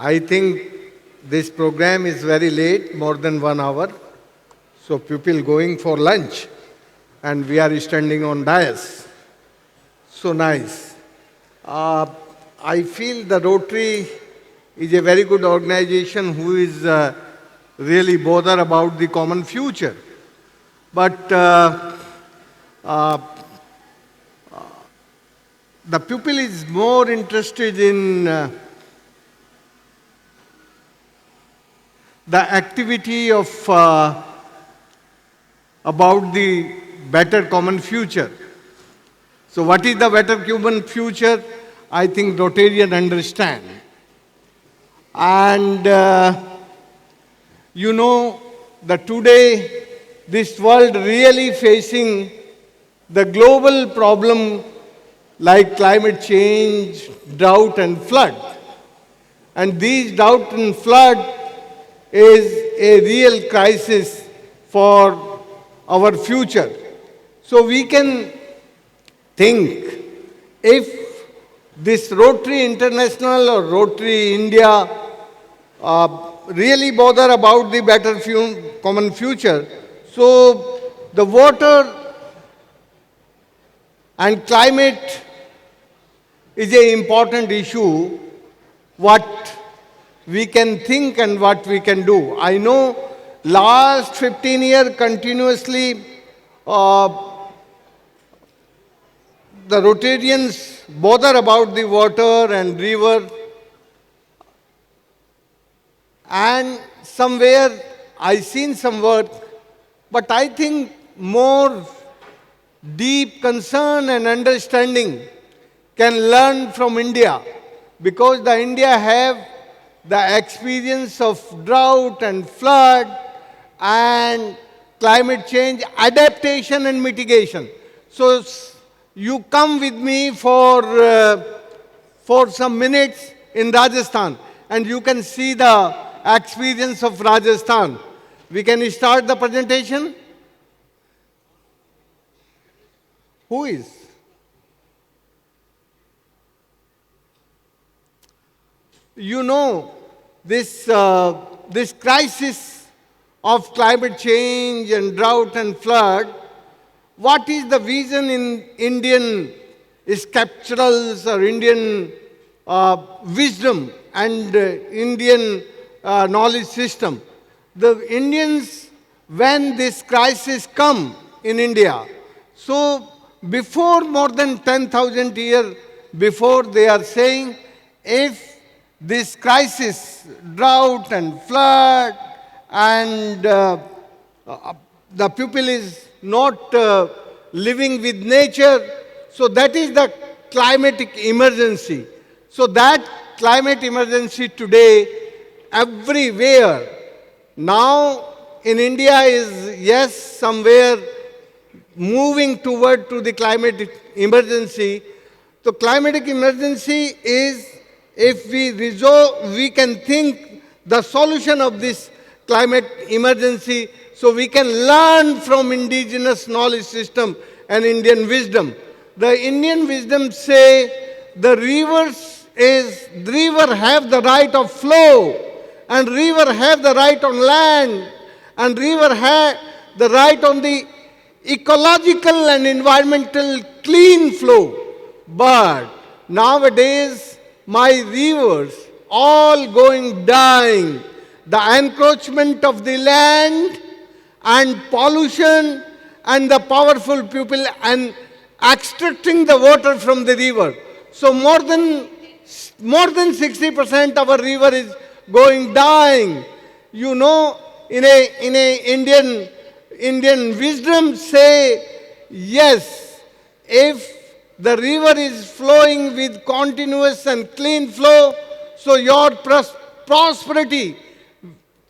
I think this program is very late, more than 1 hour. So people going for lunch and we are standing on dais. So nice. Uh, I feel the Rotary is a very good organization who is really bothered about the common future. But uh, the people is more interested in the activity of about the better common future. So what is the better common future? I think Rotarian understand. And you know that today this world really facing the global problem like climate change, drought and flood. And these drought and flood is a real crisis for our future. So we can think if this Rotary International or Rotary India really bother about the better common future, so the water and climate is an important issue, what we can think and what we can do. I know last 15 years continuously the Rotarians bother about the water and river, and somewhere I seen some work, but I think more deep concern and understanding can learn from India, because the India have the experience of drought and flood and climate change adaptation and mitigation. So you come with me for some minutes in Rajasthan and you can see the experience of Rajasthan. We can start the presentation. Who is? You know, this crisis of climate change and drought and flood, what is the vision in Indian scripturals or Indian wisdom and Indian knowledge system? The Indians, when this crisis come in India, so before more than 10,000 years before, they are saying, if this crisis, drought and flood, and the people is not living with nature, so that is the climatic emergency. So that climate emergency today, everywhere, now in India is, yes, somewhere moving toward to the climate emergency. So climatic emergency is, if we resolve, we can think the solution of this climate emergency, so we can learn from indigenous knowledge system and Indian wisdom. The Indian wisdom say the river have the right of flow, and river have the right on land, and river have the right on the ecological and environmental clean flow. But nowadays, my rivers all going dying. The encroachment of the land and pollution and the powerful people and extracting the water from the river. So more than 60% of our river is going dying. You know, in a Indian wisdom say, yes, if the river is flowing with continuous and clean flow, so your prosperity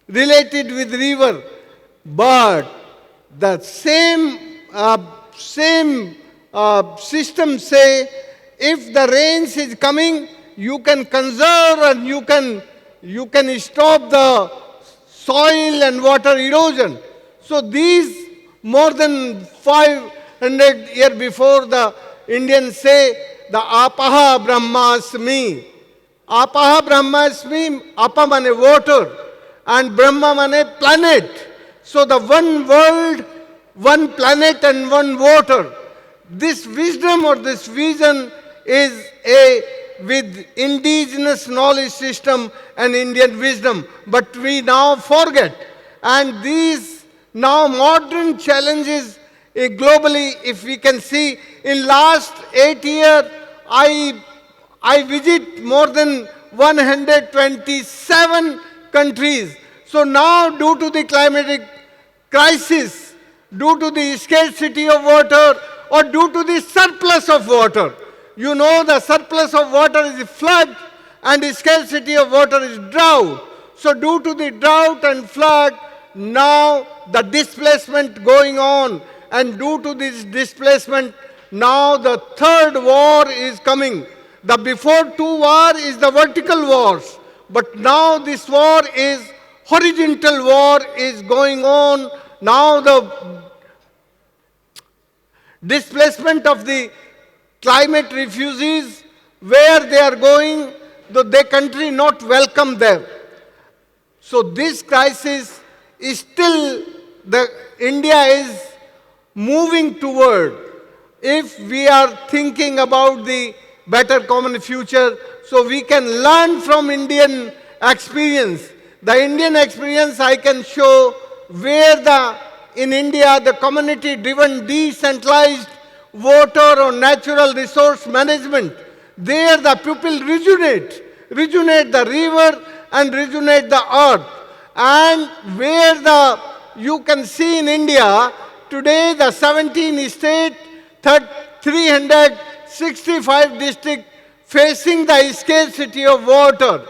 related with river. But the same system say, if the rains is coming, you can conserve and you can stop the soil and water erosion. So these more than 500 years before, the Indians say, the apaha brahmasmi. Apaha Brahmasmi, Apa mane water, and Brahma mane planet. So the one world, one planet, and one water. This wisdom or this vision is a with indigenous knowledge system and Indian wisdom. But we now forget. And these now modern challenges globally, if we can see, in last 8 years, I visit more than 127 countries. So now, due to the climatic crisis, due to the scarcity of water, or due to the surplus of water, you know the surplus of water is flood and the scarcity of water is drought. So due to the drought and flood, now the displacement going on, and due to this displacement, now the third war is coming. The before two war is the vertical wars, but now this war is horizontal war is going on. Now the displacement of the climate refugees, where they are going, though their country not welcome them. So this crisis is still, India is moving toward, if we are thinking about the better common future, so we can learn from Indian experience. The Indian experience I can show where in India the community-driven decentralized water or natural resource management, there the people rejuvenate the river and rejuvenate the earth. And where you can see in India, today the 17 state, 365 districts facing the scarcity of water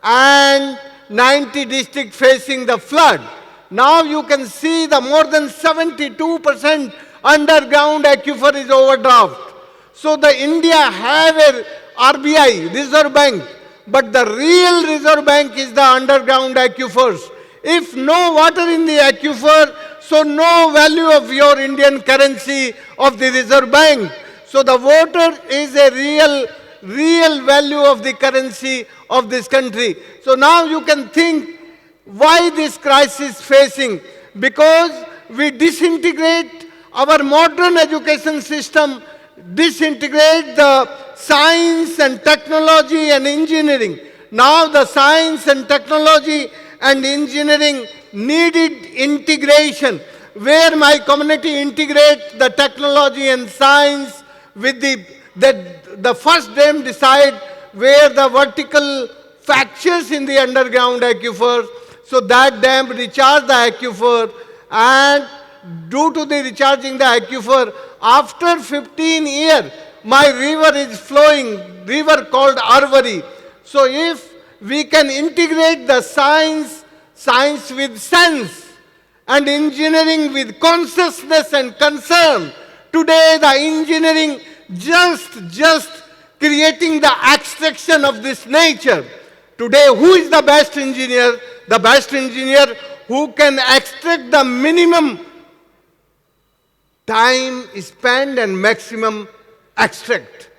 and 90 districts facing the flood. Now you can see the more than 72% underground aquifer is overdraft. So the India have a RBI, Reserve Bank, but the real Reserve Bank is the underground aquifers. If no water in the aquifer, so no value of your Indian currency of the Reserve Bank. So the water is a real value of the currency of this country. So now you can think why this crisis facing? Because we disintegrate our modern education system, disintegrate the science and technology and engineering. Now the science and technology and engineering needed integration, where my community integrate the technology and science with the first dam decide where the vertical fractures in the underground aquifer. So that dam recharge the aquifer, and due to the recharging the aquifer, after 15 years, my river is flowing, river called Arvari. So if we can integrate the science with sense, and engineering with consciousness and concern, today the engineering just creating the extraction of this nature. Today, who is the best engineer? The best engineer who can extract the minimum time spent and maximum extract.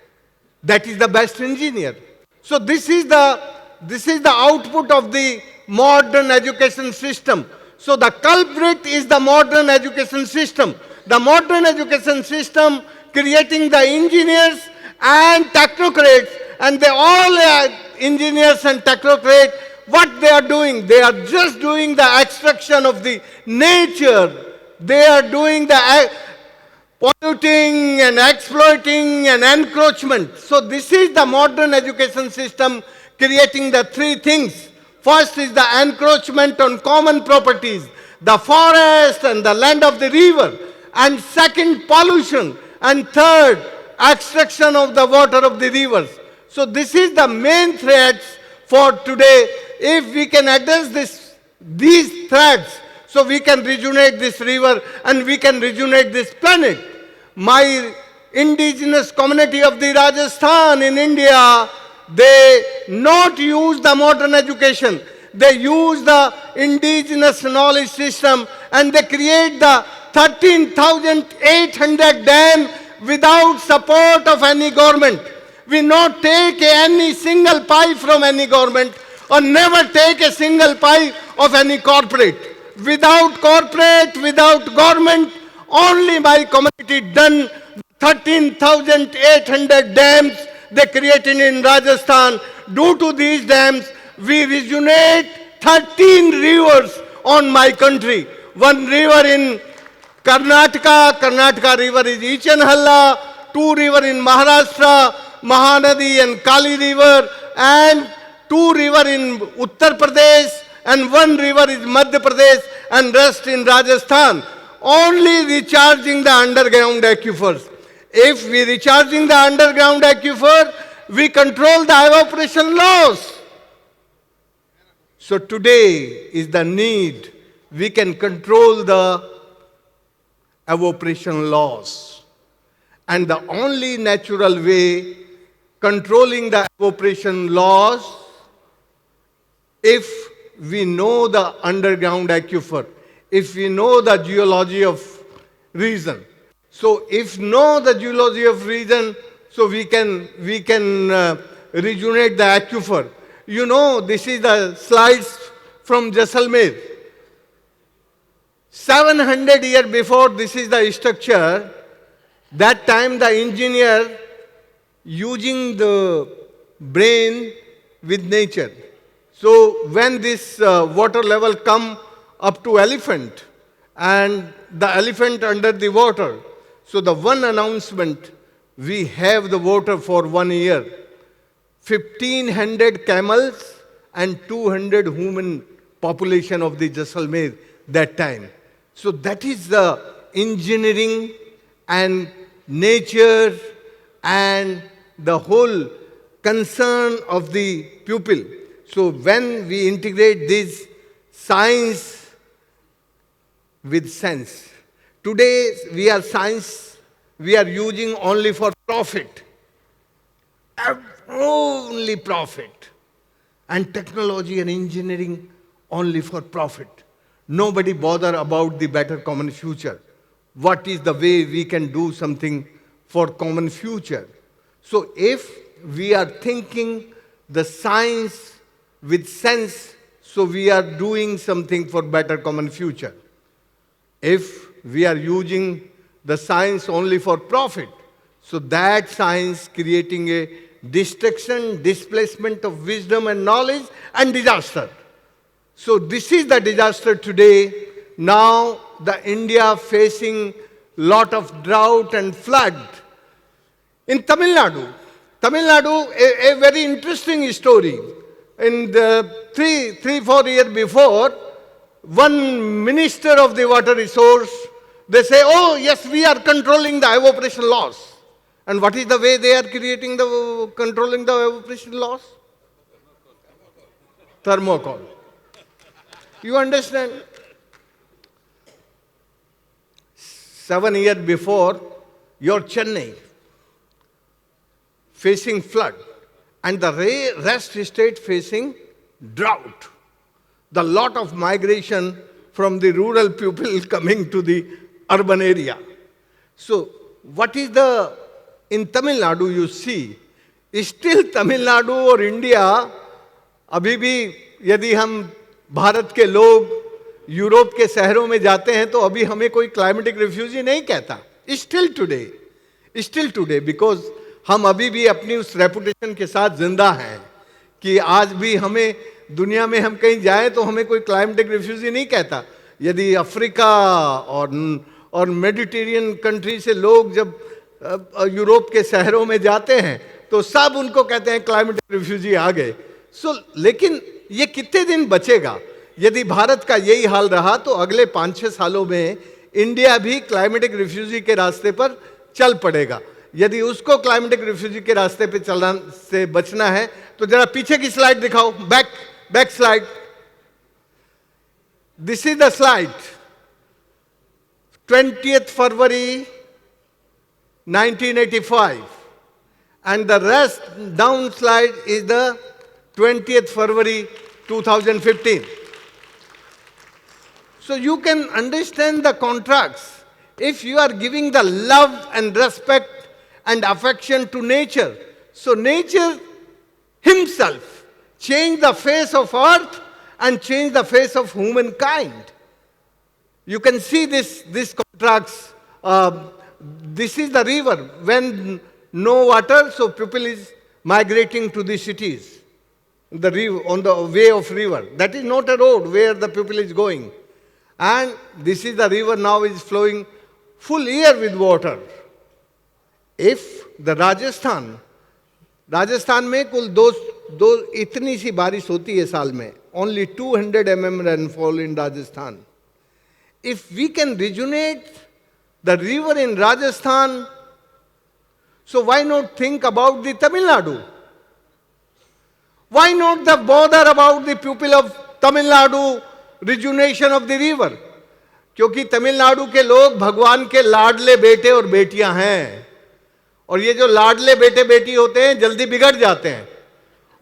That is the best engineer. So this is the output of the modern education system. So the culprit is the modern education system. The modern education system creating the engineers and technocrats, and they all are engineers and technocrats. What they are doing? They are just doing the extraction of the nature. They are doing the polluting and exploiting and encroachment. So this is the modern education system creating the three things. First is the encroachment on common properties, the forest and the land of the river. And second, pollution. And third, extraction of the water of the rivers. So this is the main threats for today. If we can address these threats, so we can rejuvenate this river and we can rejuvenate this planet. My indigenous community of the Rajasthan in India, they not use the modern education. They use the indigenous knowledge system, and they create the 13,800 dam without support of any government. We not take any single pie from any government or never take a single pie of any corporate. Without corporate, without government, only my community done 13,800 dams they created in Rajasthan. Due to these dams, we rejuvenate 13 rivers on my country. One river in Karnataka river is Ichenhalla, two river in Maharashtra, Mahanadi and Kali river, and two river in Uttar Pradesh, and one river is Madhya Pradesh, and rest in Rajasthan. Only recharging the underground aquifers. If we recharging the underground aquifer, we control the evaporation loss. So today is the need. We can control the evaporation loss. And the only natural way controlling the evaporation loss, if we know the underground aquifer, if we know the geology of region. So if know the geology of region, so we can rejuvenate the aquifer. You know, this is the slides from Jaisalmer. 700 years before, this is the structure. That time the engineer using the brain with nature. So when this water level come up to elephant and the elephant under the water, so the one announcement, we have the water for 1 year. 1,500 camels and 200 human population of the Jaisalmer that time. So that is the engineering and nature and the whole concern of the pupil. So when we integrate this science with sense, today we are science, we are using only for profit. Only profit. And technology and engineering only for profit. Nobody bother about the better common future. What is the way we can do something for common future? So if we are thinking the science with sense, so we are doing something for better common future. If we are using the science only for profit, so that science creating a destruction, displacement of wisdom and knowledge and disaster. So this is the disaster today. Now the India facing lot of drought and flood. In Tamil Nadu, a very interesting story. In the 4 years before, one minister of the water resource, they say, oh yes, we are controlling the evaporation loss. And what is the way they are controlling the evaporation loss? Thermocol. You understand? 7 years before, your Chennai facing flood and the rest state facing drought. The lot of migration from the rural people coming to the urban area. So what is in Tamil Nadu you see, still Tamil Nadu और India, अभी भी यदि हम भारत के लोग Europe के शहरों में जाते हैं तो अभी हमें कोई क्लाइमेटिक रिफ्यूजी नहीं कहता. Still today, because हम अभी भी अपनी उस रेपुटेशन के साथ जिंदा हैं कि आज भी हमें दुनिया में हम कहीं जाएं तो हमें कोई क्लाइमेटिक रिफ्यूजी नहीं कहता. यदि अफ्रीका और मेडिटेरियन कंट्री से लोग जब यूरोप के शहरों में जाते हैं तो सब उनको कहते हैं क्लाइमेटिक रिफ्यूजी आ गए. लेकिन ये कितने दिन बचेगा? यदि भारत का यही हाल रहा तो अगले 5-6 सालों में इंडिया भी क्लाइमेटिक रिफ्यूजी के रास्ते पर चल पड़ेगा. यदि उसको क्लाइमेटिक रिफ्यूजी के रास्ते पे चलना से बचना है तो जरा पीछे की स्लाइड दिखाओ, back slide. This is the slide. 20th February 1985 and the rest down slide is the 20th February 2015. So you can understand the contracts. If you are giving the love and respect and affection to nature, So nature himself changed the face of earth and changed the face of humankind. You can see this contracts. This is the river. When no water, so people is migrating to the cities. The river, on the way of river. That is not a road where the people is going. And this is the river now is flowing full year with water. If the Rajasthan में कुल दो इतनी सी बारिश होती है साल में. Only 200 mm rainfall in Rajasthan. If we can rejuvenate the river in Rajasthan, so why not think about the Tamil Nadu? Why not bother about the people of Tamil Nadu, rejuvenation of the river? क्योंकि तमिलनाडु के लोग भगवान के लाडले बेटे और बेटियां हैं. और ये जो लाडले बेटे बेटी होते हैं जल्दी बिगड़ जाते हैं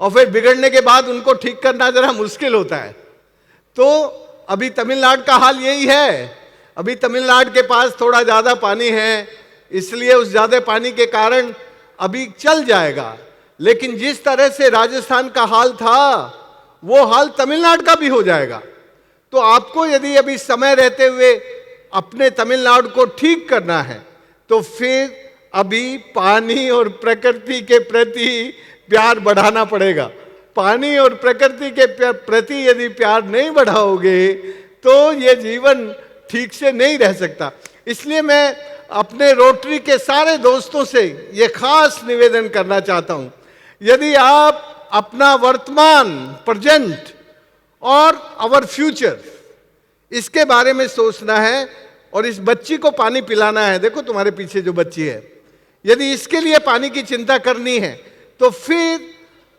और फिर बिगड़ने के बाद उनको ठीक करना जरा मुश्किल होता है. तो अभी तमिलनाडु का हाल यही है. अभी तमिलनाडु के पास थोड़ा ज्यादा पानी है, इसलिए उस ज्यादा पानी के कारण अभी चल जाएगा. लेकिन जिस तरह से राजस्थान का हाल था वो हाल तमिलनाडु का भी हो जाएगा. तो आपको यदि अभी समय रहते हुए अपने तमिलनाडु को ठीक करना है तो फिर अभी पानी और प्रकृति के प्रति प्यार बढ़ाना पड़ेगा. पानी और प्रकृति के प्रति यदि प्यार नहीं बढ़ाओगे तो ये जीवन ठीक से नहीं रह सकता. इसलिए मैं अपने रोटरी के सारे दोस्तों से ये खास निवेदन करना चाहता हूं. यदि आप अपना वर्तमान, प्रेजेंट और आवर फ्यूचर, इसके बारे में सोचना है और इस बच्ची को पानी पिलाना है. देखो तुम्हारे पीछे जो बच्ची है, यदि इसके लिए पानी की चिंता करनी है तो फिर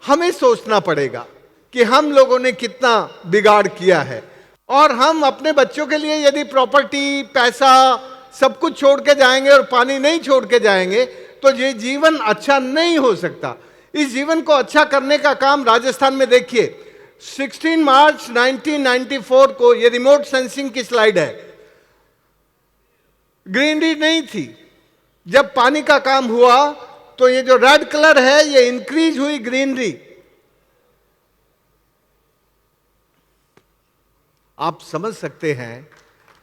हमें सोचना पड़ेगा कि हम लोगों ने कितना बिगाड़ किया है. और हम अपने बच्चों के लिए यदि प्रॉपर्टी, पैसा सब कुछ छोड़ के जाएंगे और पानी नहीं छोड़ के जाएंगे तो ये जीवन अच्छा नहीं हो सकता. इस जीवन को अच्छा करने का काम राजस्थान में देखिए. 16 मार्च 1994 को, ये रिमोट सेंसिंग की स्लाइड है, ग्रीनरी नहीं थी. जब पानी का काम हुआ तो ये जो रेड कलर है ये इंक्रीज हुई ग्रीनरी. आप समझ सकते हैं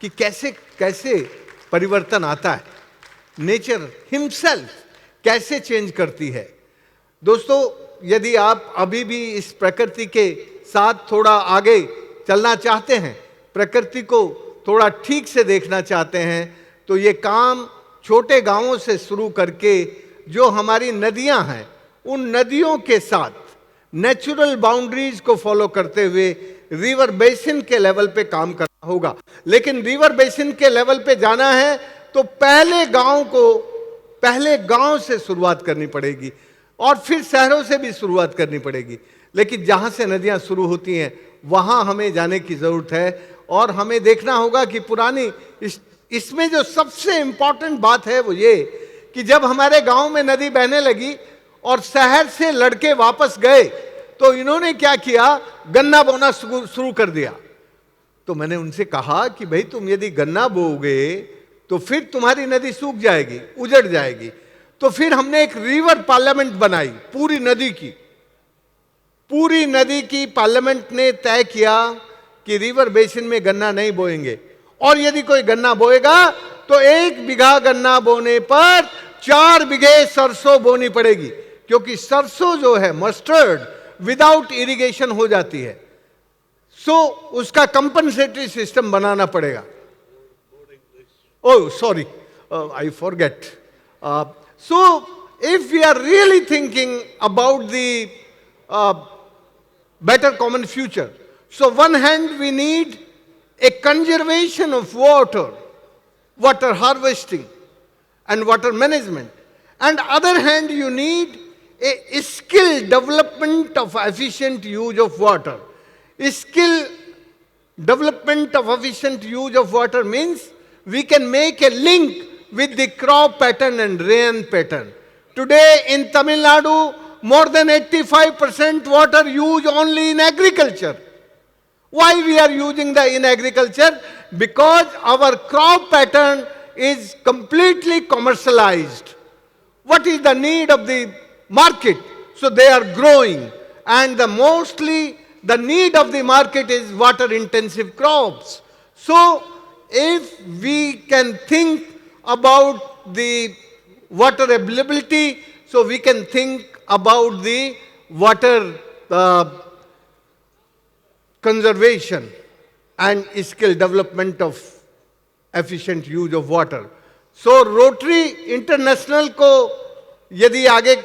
कि कैसे कैसे परिवर्तन आता है. नेचर हिमसेल्फ कैसे चेंज करती है. दोस्तों, यदि आप अभी भी इस प्रकृति के साथ थोड़ा आगे चलना चाहते हैं, प्रकृति को थोड़ा ठीक से देखना चाहते हैं, तो ये काम छोटे गांवों से शुरू करके जो हमारी नदियां हैं उन नदियों के साथ नेचुरल बाउंड्रीज को फॉलो करते हुए रिवर बेसिन के लेवल पे काम करना होगा. लेकिन रिवर बेसिन के लेवल पे जाना है तो पहले गांव से शुरुआत करनी पड़ेगी और फिर शहरों से भी शुरुआत करनी पड़ेगी. लेकिन जहां से नदियां शुरू होती हैं वहां हमें जाने की जरूरत है और हमें देखना होगा कि पुरानी इसमें जो सबसे इंपॉर्टेंट बात है वो ये कि जब हमारे गांव में नदी बहने लगी और शहर से लड़के वापस गए तो इन्होंने क्या किया, गन्ना बोना शुरू कर दिया. तो मैंने उनसे कहा कि भाई तुम यदि गन्ना बोओगे तो फिर तुम्हारी नदी सूख जाएगी, उजड़ जाएगी. तो फिर हमने एक रिवर पार्लियामेंट बनाई. पूरी नदी की पार्लियामेंट ने तय किया कि रिवर बेसिन में गन्ना नहीं बोएंगे और यदि कोई गन्ना बोएगा तो 1 बीघा गन्ना बोने पर 4 बीघे सरसों बोनी पड़ेगी. क्योंकि सरसों जो है मस्टर्ड विदाउट इरिगेशन हो जाती है. सो उसका कंपनसेटरी सिस्टम बनाना पड़ेगा. Oh sorry, I forget. So if we are really thinking about the better common future, so one hand we need a conservation of water, water harvesting and water management, and other hand you need a skill development of efficient use of water. Skill development of efficient use of water means we can make a link with the crop pattern and rain pattern. Today in Tamil Nadu, more than 85% water used only in agriculture. Why we are using in agriculture? Because our crop pattern is completely commercialized. What is the need of the market. So they are growing. And mostly the need of the market is water intensive crops. So if we can think about the water availability, so we can think about the water conservation and skill development of efficient use of water. So Rotary International को यदि आगे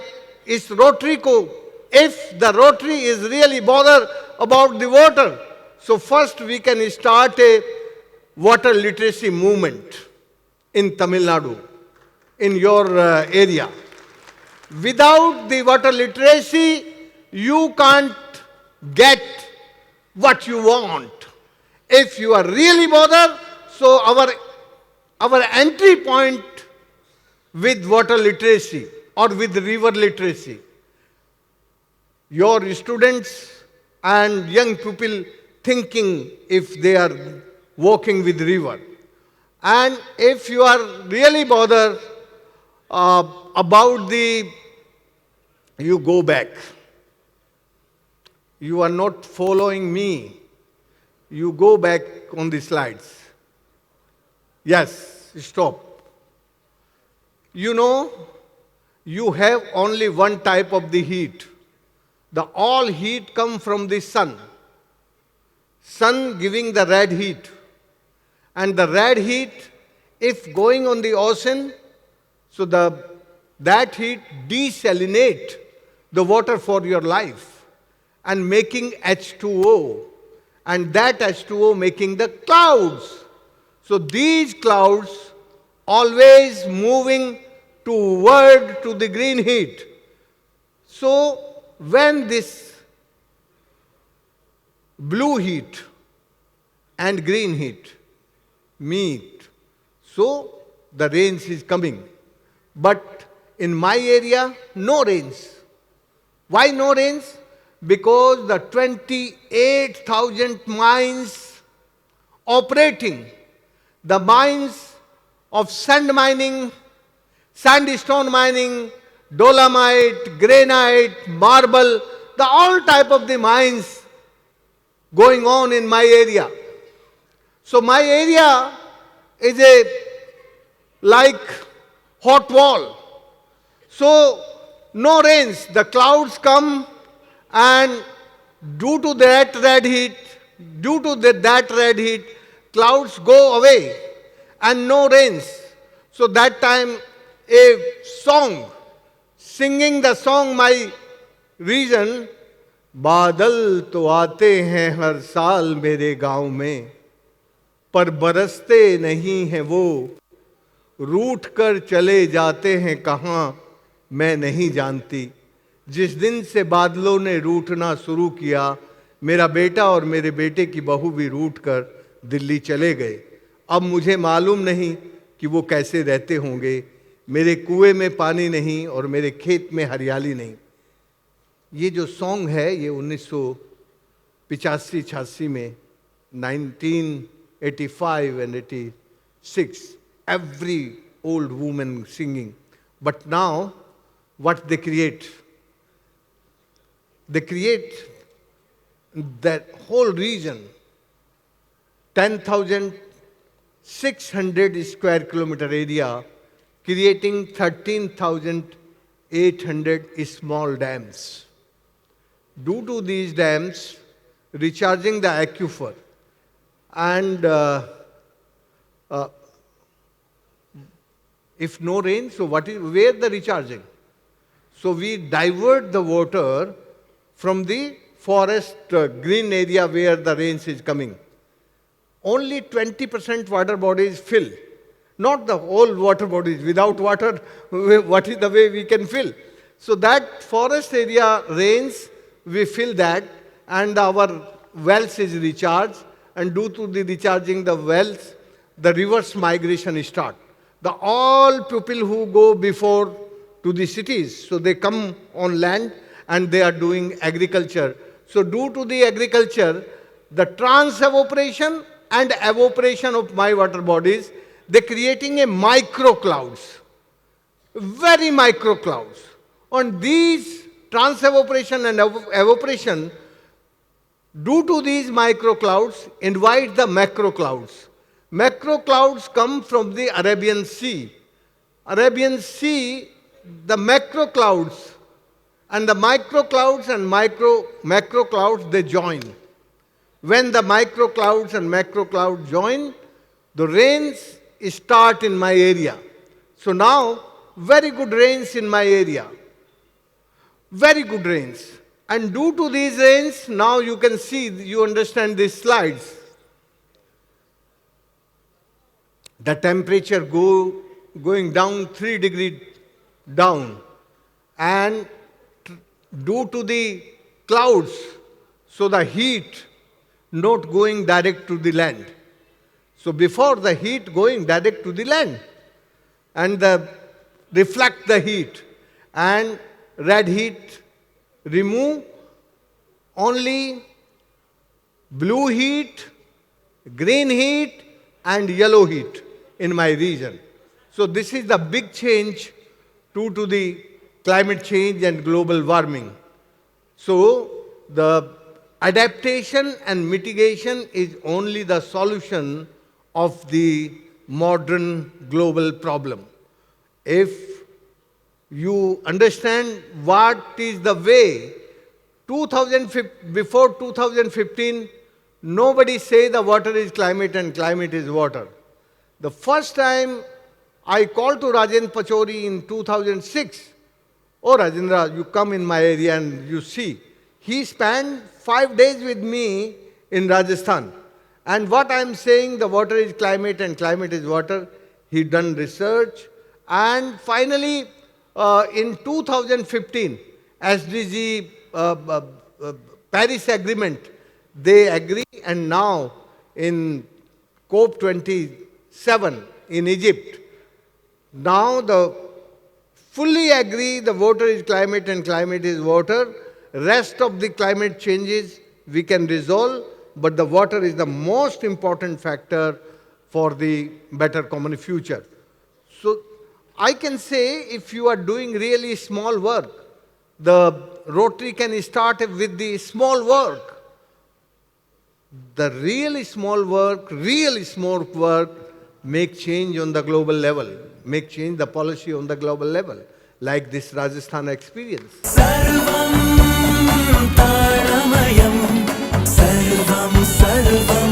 इस Rotary को, if the Rotary is really bothered about the water, so first we can start a water literacy movement in Tamil Nadu, in your area. Without the water literacy, you can't get what you want. If you are really bothered, so our entry point with water literacy or with river literacy, your students and young people thinking if they are walking with river. And if you are really bothered about you go back. You are not following me. You go back on the slides. Yes, stop. You know, you have only one type of the heat. The all heat come from the sun. Sun giving the red heat. And the red heat, if going on the ocean, so that heat desalinate the water for your life and making H2O. And that H2O making the clouds. So these clouds always moving toward to the green heat. So when this blue heat and green heat meet, so the rains is coming. But in my area, no rains. Why no rains? Because the 28,000 mines operating, the mines of sand mining, sandstone mining, dolomite, granite, marble, the all type of the mines going on in my area. So my area is like hot wall. So no rains, the clouds come, and due to that red heat, clouds go away and no rains. So that time a song, singing the song, my region, बादल तो आते हैं हर साल मेरे गांव में, पर बरसते नहीं हैं वो, रूठ कर चले जाते हैं कहाँ मैं नहीं जानती। जिस दिन से बादलों ने रूठना शुरू किया, मेरा बेटा और मेरे बेटे की बहू भी रूठ कर दिल्ली चले गए। अब मुझे मालूम नहीं कि वो कैसे रहते होंगे। मेरे कुएं में पानी नहीं और मेरे खेत में हरियाली नहीं। ये जो सॉन्ग है ये 1985-86 में 1985 and 86 every old woman singing. But now what they create? They create that whole region, 10,600 square kilometer area, creating 13,800 small dams. Due to these dams, recharging the aquifer, and if no rain, so where the recharging? So we divert the water from the forest green area where the rains is coming. Only 20% water bodies fill, not the whole water bodies. Without water, what is the way we can fill? So that forest area rains, we fill that, and our wells is recharged, and due to the recharging the wells, the reverse migration start. The all people who go before to the cities, so they come on land and they are doing agriculture. So due to the agriculture, the trans-evaporation and evaporation of my water bodies, they're creating a micro clouds, very micro clouds. On these trans-evaporation and evaporation, due to these microclouds, invite the macroclouds. Macroclouds come from the Arabian Sea. Arabian Sea, the macroclouds and the microclouds and macroclouds, they join. When the microclouds and macroclouds join, the rains start in my area. So now, very good rains in my area. Very good rains. And due to these rains, now you can see, you understand these slides. The temperature going down 3 degrees down. And due to the clouds, so the heat not going direct to the land. So before the heat going direct to the land, and reflect the heat, and red heat remove only blue heat, green heat, and yellow heat in my region. So this is the big change due to the climate change and global warming. So the adaptation and mitigation is only the solution of the modern global problem. If you understand what is the way, before 2015, nobody say the water is climate and climate is water. The first time I called to Rajendra Pachori in 2006, oh Rajendra, you come in my area and you see. He spent 5 days with me in Rajasthan. And what I am saying, the water is climate and climate is water, he done research. And finally, in 2015, SDG Paris Agreement, they agree, and now in COP27 in Egypt, now the fully agree the water is climate and climate is water. Rest of the climate changes we can resolve, but the water is the most important factor for the better common future. So I can say if you are doing really small work, the Rotary can start with the small work. The really small work make change on the global level, make change the policy on the global level, like this Rajasthan experience. Sarvam Tanamayam Sarvam Sarvam